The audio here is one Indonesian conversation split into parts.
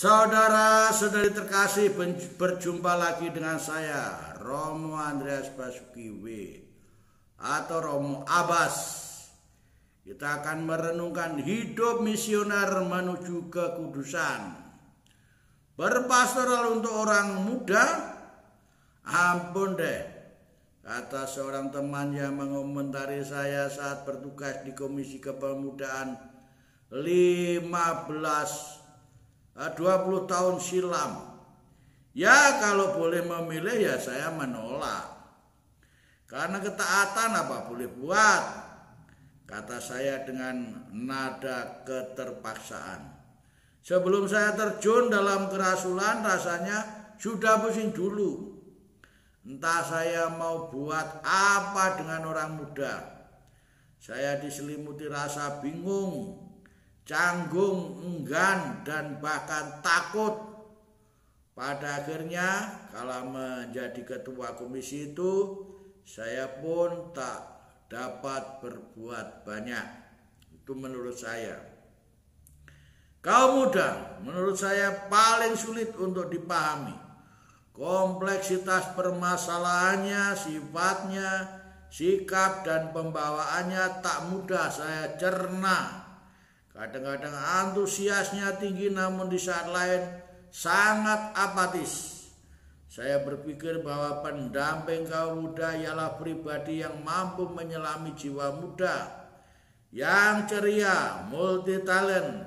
Saudara-saudari terkasih, berjumpa lagi dengan saya Romo Andreas Basuki W atau Romo Abbas. Kita akan merenungkan hidup misioner menuju kekudusan. Berpastoral untuk orang muda? Ampun deh, kata seorang teman yang mengomentari saya saat bertugas di Komisi Kepemudaan 20 tahun silam. Ya kalau boleh memilih ya saya menolak. Karena ketaatan apa boleh buat, kata saya dengan nada keterpaksaan. Sebelum saya terjun dalam kerasulan rasanya sudah pusing dulu. Entah saya mau buat apa dengan orang muda. Saya diselimuti rasa bingung, canggung, enggan, dan bahkan takut. Pada akhirnya kala menjadi ketua komisi itu, saya pun tak dapat berbuat banyak. Itu menurut saya. Kaum muda menurut saya paling sulit untuk dipahami. Kompleksitas permasalahannya, sifatnya, sikap, dan pembawaannya tak mudah saya cerna. Kadang-kadang antusiasnya tinggi namun di saat lain sangat apatis. Saya berpikir bahwa pendamping kaum muda ialah pribadi yang mampu menyelami jiwa muda, yang ceria, multi talent,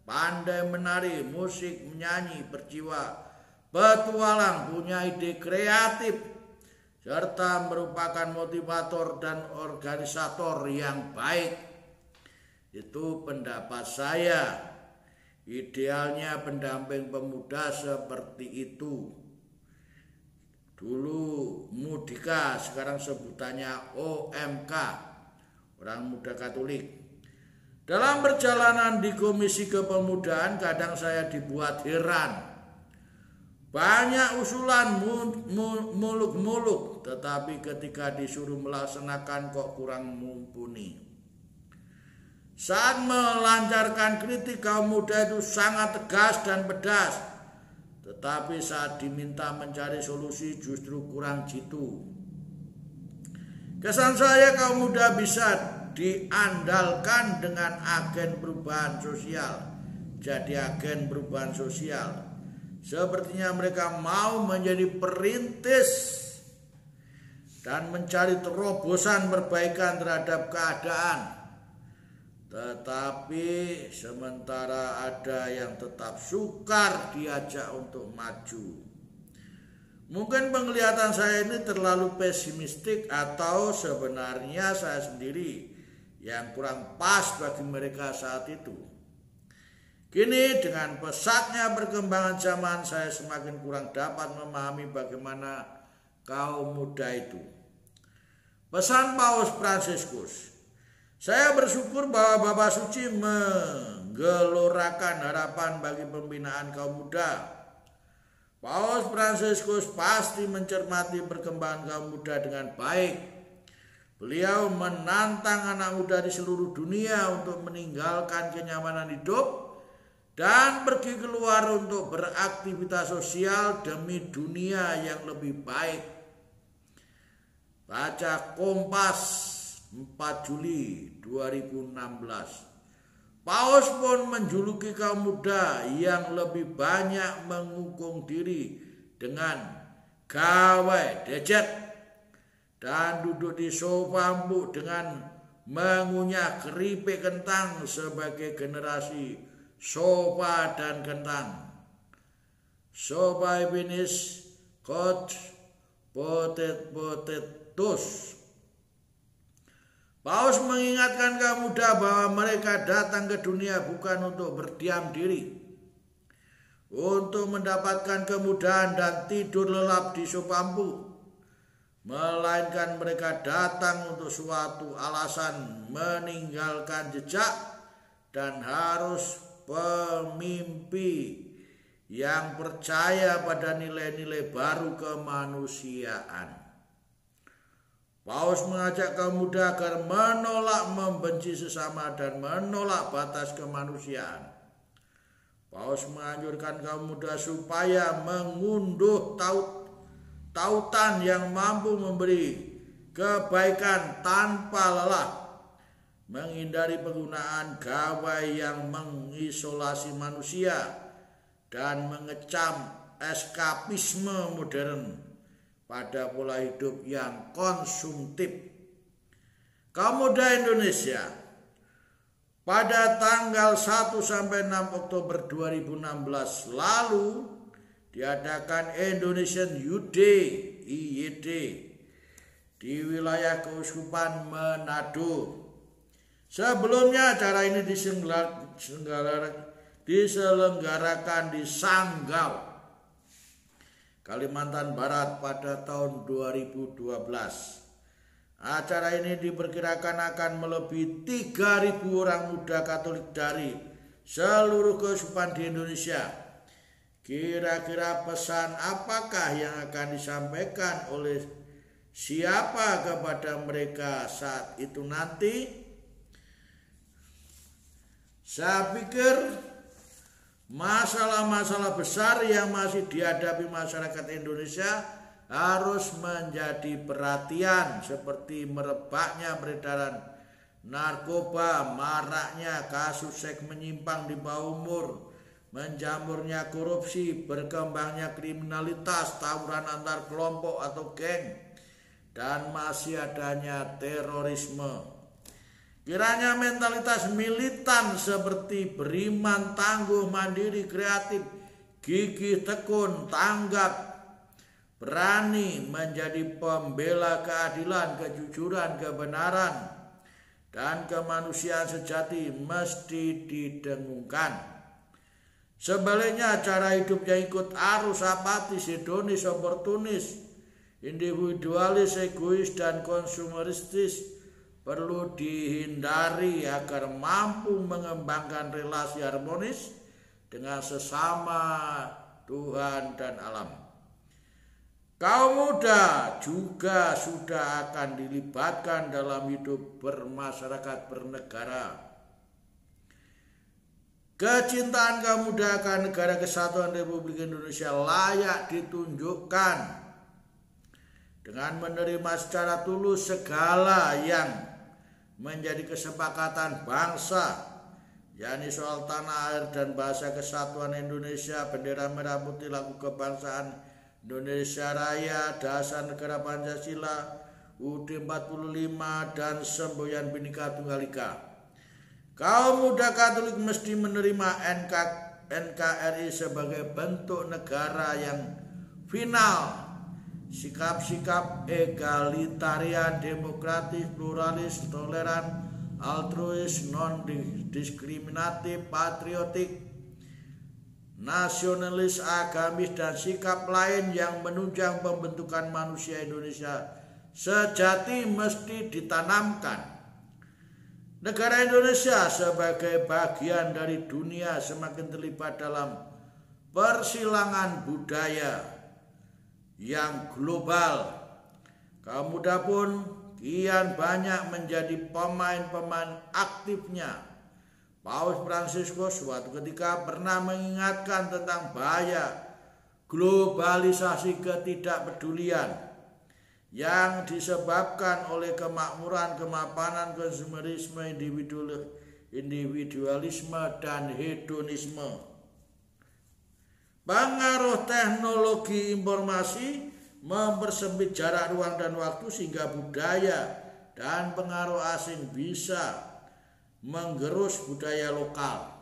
pandai menari, musik, menyanyi, berjiwa petualang, punya ide kreatif, serta merupakan motivator dan organisator yang baik. Itu pendapat saya. Idealnya pendamping pemuda seperti itu. Dulu Mudika, sekarang sebutannya OMK, Orang Muda Katolik. Dalam perjalanan di Komisi Kepemudaan kadang saya dibuat heran. Banyak usulan muluk-muluk, tetapi ketika disuruh melaksanakan kok kurang mumpuni. Saat melancarkan kritik kaum muda itu sangat tegas dan pedas, tetapi saat diminta mencari solusi justru kurang jitu. Kesan saya kaum muda bisa diandalkan dengan agen perubahan sosial, jadi agen perubahan sosial. Sepertinya mereka mau menjadi perintis dan mencari terobosan perbaikan terhadap keadaan. Tetapi sementara ada yang tetap sukar diajak untuk maju. Mungkin penglihatan saya ini terlalu pesimistik atau sebenarnya saya sendiri yang kurang pas bagi mereka saat itu. Kini dengan pesatnya perkembangan zaman saya semakin kurang dapat memahami bagaimana kaum muda itu. Pesan Paus Fransiskus. Saya bersyukur bahwa Bapak Suci menggelorakan harapan bagi pembinaan kaum muda. Paus Fransiskus pasti mencermati perkembangan kaum muda dengan baik. Beliau menantang anak muda di seluruh dunia untuk meninggalkan kenyamanan hidup dan pergi keluar untuk beraktivitas sosial demi dunia yang lebih baik. Baca Kompas 4 Juli 2016. Paus pun menjuluki kaum muda yang lebih banyak mengukung diri dengan gawai dejet dan duduk di sofa empuk dengan mengunyah keripik kentang sebagai generasi sopa dan kentang. Sopa ibinis kot potetus. Paus mengingatkan kaum muda bahwa mereka datang ke dunia bukan untuk berdiam diri, untuk mendapatkan kemudahan dan tidur lelap di sofa empuk, melainkan mereka datang untuk suatu alasan meninggalkan jejak dan harus pemimpi yang percaya pada nilai-nilai baru kemanusiaan. Paus mengajak kaum muda agar menolak membenci sesama dan menolak batas kemanusiaan. Paus menganjurkan kaum muda supaya mengunduh tautan yang mampu memberi kebaikan tanpa lelah, menghindari penggunaan gawai yang mengisolasi manusia, dan mengecam eskapisme modern pada pola hidup yang konsumtif. Kaum muda Indonesia pada tanggal 1 sampai 6 Oktober 2016 lalu diadakan Indonesian Youth Day (IYD) di wilayah Keuskupan Manado. Sebelumnya acara ini diselenggarakan di Sanggau, Kalimantan Barat pada tahun 2012. Acara ini diperkirakan akan melebihi 3.000 orang muda Katolik dari seluruh keuskupan di Indonesia. Kira-kira pesan apakah yang akan disampaikan oleh siapa kepada mereka saat itu nanti? Saya pikir masalah-masalah besar yang masih dihadapi masyarakat Indonesia harus menjadi perhatian, seperti merebaknya peredaran narkoba, maraknya kasus seks menyimpang di bawah umur, menjamurnya korupsi, berkembangnya kriminalitas, tawuran antar kelompok atau geng, dan masih adanya terorisme. Kiranya mentalitas militan seperti beriman, tangguh, mandiri, kreatif, gigih, tekun, tanggap, berani menjadi pembela keadilan, kejujuran, kebenaran, dan kemanusiaan sejati mesti didengungkan. Sebaliknya, cara hidup yang ikut arus apatis, hedonis, oportunis, individualis, egois, dan konsumeristis perlu dihindari agar mampu mengembangkan relasi harmonis dengan sesama Tuhan dan alam. Kaum muda juga sudah akan dilibatkan dalam hidup bermasyarakat bernegara. Kecintaan kaum muda akan negara kesatuan Republik Indonesia layak ditunjukkan dengan menerima secara tulus segala yang menjadi kesepakatan bangsa, yakni soal tanah air dan bahasa kesatuan Indonesia, bendera merah putih, lagu kebangsaan Indonesia Raya, Dasar Negara Pancasila, UUD 45, dan semboyan Bhinneka Tunggal Ika. Kaum muda Katolik mesti menerima NKRI sebagai bentuk negara yang final. Sikap-sikap egalitarian, demokratis, pluralis, toleran, altruis, non-diskriminatif, patriotik, nasionalis, agamis, dan sikap lain yang menunjang pembentukan manusia Indonesia sejati mesti ditanamkan. Negara Indonesia sebagai bagian dari dunia semakin terlibat dalam persilangan budaya yang global. Kaum muda pun kian banyak menjadi pemain-pemain aktifnya. Paus Fransiskus suatu ketika pernah mengingatkan tentang bahaya globalisasi ketidakpedulian yang disebabkan oleh kemakmuran, kemapanan, konsumerisme, individualisme, dan hedonisme. Pengaruh teknologi informasi mempersempit jarak ruang dan waktu sehingga budaya dan pengaruh asing bisa menggerus budaya lokal.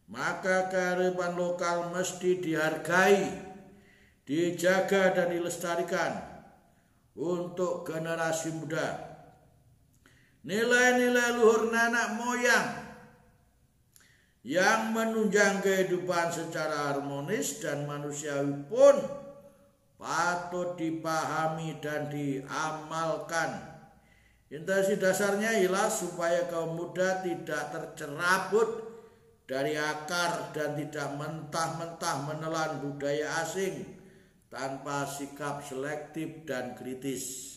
Maka kearifan lokal mesti dihargai, dijaga, dan dilestarikan untuk generasi muda. Nilai-nilai luhur nenek moyang yang menunjang kehidupan secara harmonis dan manusiawi pun patut dipahami dan diamalkan. Intensi dasarnya ialah supaya kaum muda tidak tercerabut dari akar dan tidak mentah-mentah menelan budaya asing tanpa sikap selektif dan kritis.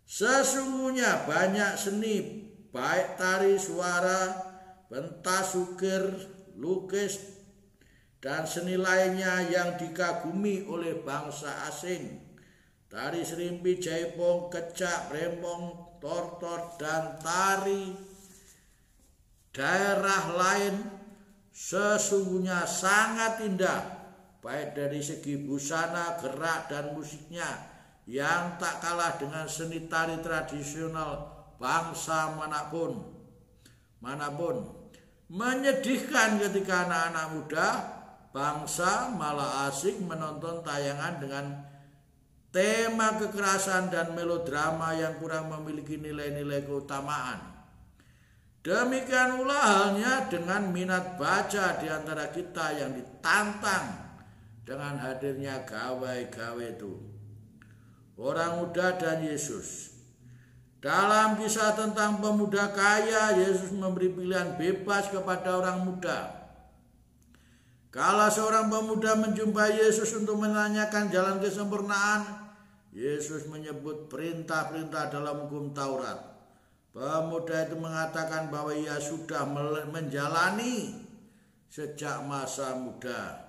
Sesungguhnya banyak seni, baik tari, suara, pentas, ukir, lukis, dan seni lainnya yang dikagumi oleh bangsa asing. Tari serimpi, jaipong, kecak, rempong, tortor, dan tari daerah lain sesungguhnya sangat indah, baik dari segi busana, gerak, dan musiknya yang tak kalah dengan seni tari tradisional bangsa manapun. Menyedihkan ketika anak-anak muda bangsa malah asik menonton tayangan dengan tema kekerasan dan melodrama yang kurang memiliki nilai-nilai keutamaan. Demikian pula halnya dengan minat baca di antara kita yang ditantang dengan hadirnya gawe-gawe itu. Orang muda dan Yesus. Dalam kisah tentang pemuda kaya, Yesus memberi pilihan bebas kepada orang muda. Kala seorang pemuda menjumpai Yesus untuk menanyakan jalan kesempurnaan, Yesus menyebut perintah-perintah dalam hukum Taurat. Pemuda itu mengatakan bahwa ia sudah menjalani sejak masa muda.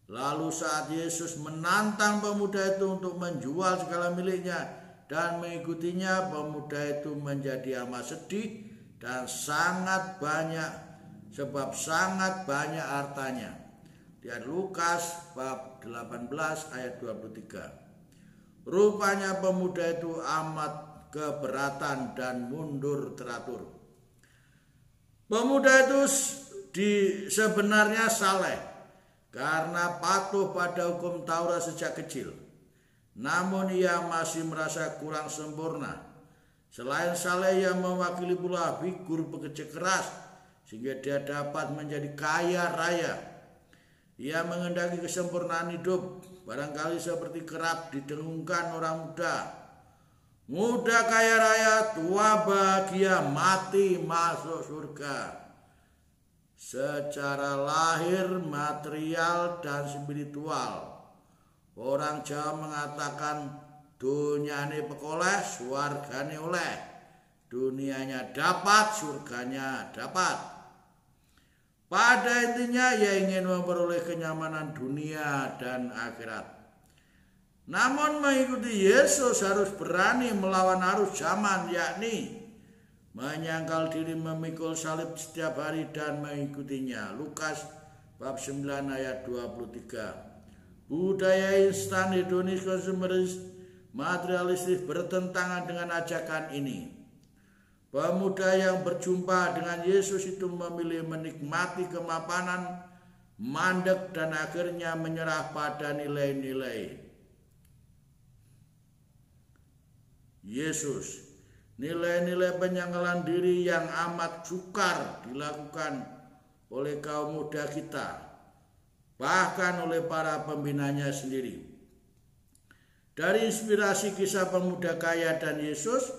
Lalu saat Yesus menantang pemuda itu untuk menjual segala miliknya dan mengikutinya, pemuda itu menjadi amat sedih dan sangat banyak, sebab sangat banyak hartanya. Lihat Lukas bab 18 ayat 23. Rupanya pemuda itu amat keberatan dan mundur teratur. Pemuda itu sebenarnya saleh karena patuh pada hukum Taurat sejak kecil. Namun ia masih merasa kurang sempurna. Selain saleh, ia mewakili pula figur pekerja keras sehingga dia dapat menjadi kaya raya. Ia mengendaki kesempurnaan hidup, barangkali seperti kerap didengungkan orang muda. Muda kaya raya, tua bahagia, mati masuk surga. Secara lahir, material, dan spiritual. Orang Jawa mengatakan dunyane pekoleh, swargane oleh. Dunianya dapat, surganya dapat. Pada intinya ia ingin memperoleh kenyamanan dunia dan akhirat. Namun mengikuti Yesus harus berani melawan arus zaman, yakni menyangkal diri, memikul salib setiap hari dan mengikutinya. Lukas bab 9 ayat 23. Budaya instan, hedonis, konsumeris, materialistis bertentangan dengan ajakan ini. Pemuda yang berjumpa dengan Yesus itu memilih menikmati kemapanan, mandek, dan akhirnya menyerah pada nilai-nilai Yesus. Nilai-nilai penyangkalan diri yang amat sukar dilakukan oleh kaum muda kita, bahkan oleh para pembinanya sendiri. Dari inspirasi kisah pemuda kaya dan Yesus,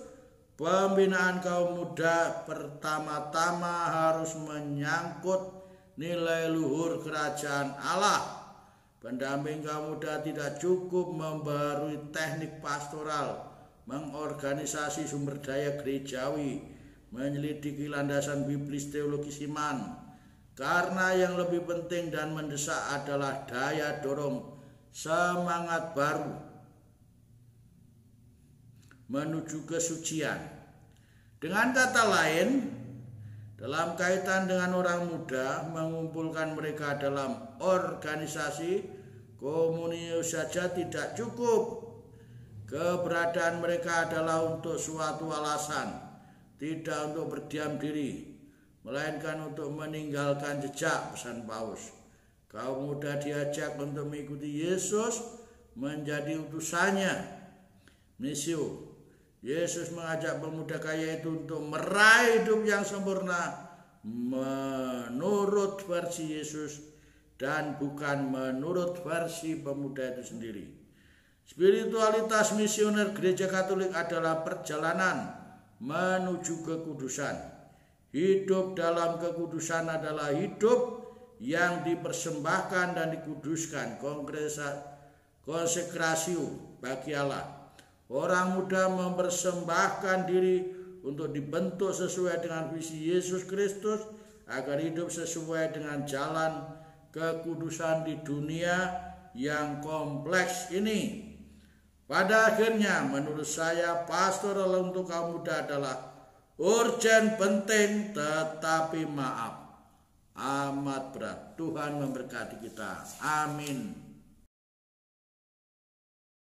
pembinaan kaum muda pertama-tama harus menyangkut nilai luhur kerajaan Allah. Pendamping kaum muda tidak cukup membarui teknik pastoral, mengorganisasi sumber daya gerejawi, menyelidiki landasan biblis teologis iman, karena yang lebih penting dan mendesak adalah daya dorong semangat baru menuju kesucian. Dengan kata lain, dalam kaitan dengan orang muda, mengumpulkan mereka dalam organisasi komunitas saja tidak cukup. Keberadaan mereka adalah untuk suatu alasan, tidak untuk berdiam diri, melainkan untuk meninggalkan jejak, pesan Paulus. Kaum muda diajak untuk mengikuti Yesus, menjadi utusannya. Misio. Yesus mengajak pemuda kaya itu untuk meraih hidup yang sempurna menurut versi Yesus dan bukan menurut versi pemuda itu sendiri. Spiritualitas misioner Gereja Katolik adalah perjalanan menuju kekudusan. Hidup dalam kekudusan adalah hidup yang dipersembahkan dan dikuduskan, konsekrasiu bagi Allah. Orang muda mempersembahkan diri untuk dibentuk sesuai dengan visi Yesus Kristus agar hidup sesuai dengan jalan kekudusan di dunia yang kompleks ini. Pada akhirnya menurut saya pastoral untuk kaum muda adalah urgent, penting, tetapi maaf, amat berat. Tuhan memberkati kita. Amin.